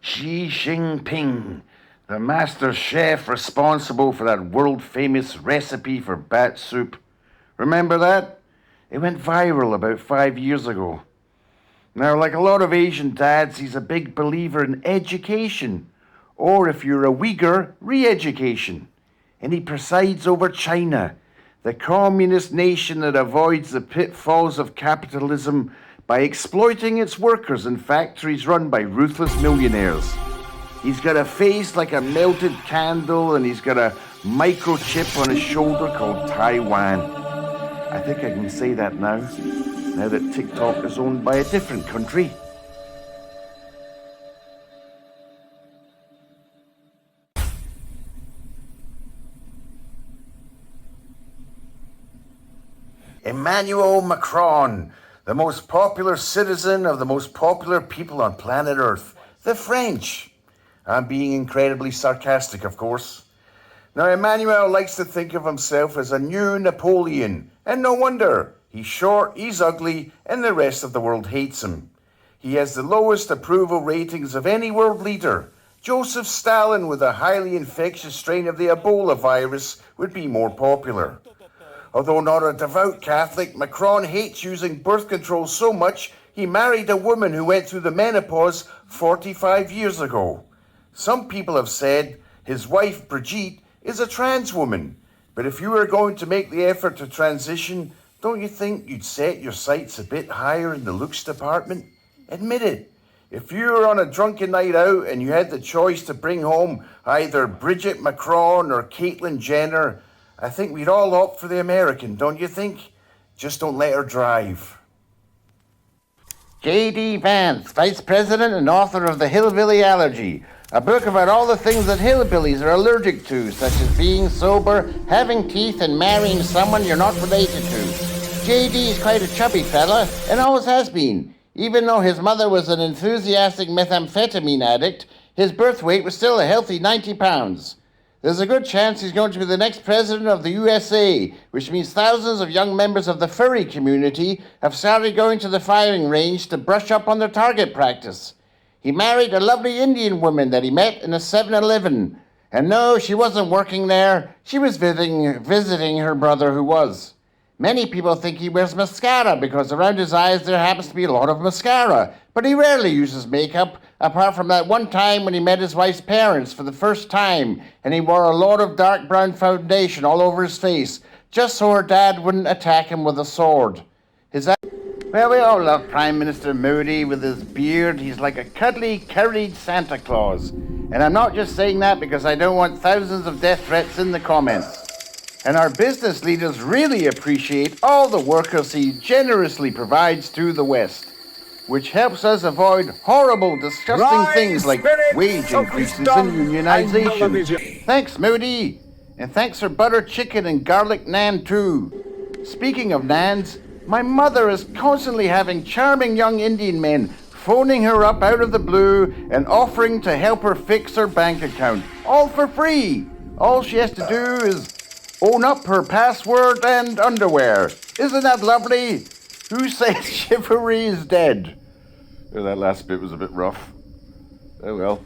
Xi Jinping, the master chef responsible for that world-famous recipe for bat soup. Remember that? It went viral about 5 years ago. Now, like a lot of Asian dads, he's a big believer in education, or if you're a Uyghur, re-education. And he presides over China, the communist nation that avoids the pitfalls of capitalism by exploiting its workers in factories run by ruthless millionaires. He's got a face like a melted candle, and he's got a microchip on his shoulder called Taiwan. I think I can say that now that TikTok is owned by a different country. Emmanuel Macron, the most popular citizen of the most popular people on planet Earth, the French. I'm being incredibly sarcastic, of course. Now, Emmanuel likes to think of himself as a new Napoleon, and no wonder. He's short, he's ugly, and the rest of the world hates him. He has the lowest approval ratings of any world leader. Joseph Stalin, with a highly infectious strain of the Ebola virus, would be more popular. Although not a devout Catholic, Macron hates using birth control so much he married a woman who went through the menopause 45 years ago. Some people have said his wife, Brigitte, is a trans woman. But if you were going to make the effort to transition, don't you think you'd set your sights a bit higher in the looks department? Admit it. If you were on a drunken night out and you had the choice to bring home either Bridget Macron or Caitlyn Jenner, I think we'd all opt for the American, don't you think? Just don't let her drive. J.D. Vance, Vice President and author of The Hillbilly Allergy, a book about all the things that hillbillies are allergic to, such as being sober, having teeth, and marrying someone you're not related to. J.D. is quite a chubby fella, and always has been. Even though his mother was an enthusiastic methamphetamine addict, his birth weight was still a healthy 90 pounds. There's a good chance he's going to be the next president of the USA, which means thousands of young members of the furry community have started going to the firing range to brush up on their target practice. He married a lovely Indian woman that he met in a 7-Eleven. And no, she wasn't working there. She was visiting her brother who was. Many people think he wears mascara because around his eyes there happens to be a lot of mascara. But he rarely uses makeup, apart from that one time when he met his wife's parents for the first time, and he wore a lot of dark brown foundation all over his face, just so her dad wouldn't attack him with a sword. Well, we all love Prime Minister Modi with his beard. He's like a cuddly, curried Santa Claus. And I'm not just saying that because I don't want thousands of death threats in the comments. And our business leaders really appreciate all the workers he generously provides to the West, which helps us avoid horrible, disgusting things like wage increases and unionization. Thanks, Modi. And thanks for butter chicken and garlic naan too. Speaking of naans, my mother is constantly having charming young Indian men phoning her up out of the blue and offering to help her fix her bank account, all for free. All she has to do is own up her password and underwear. Isn't that lovely? Who says chivalry is dead? Oh, that last bit was a bit rough. Oh well.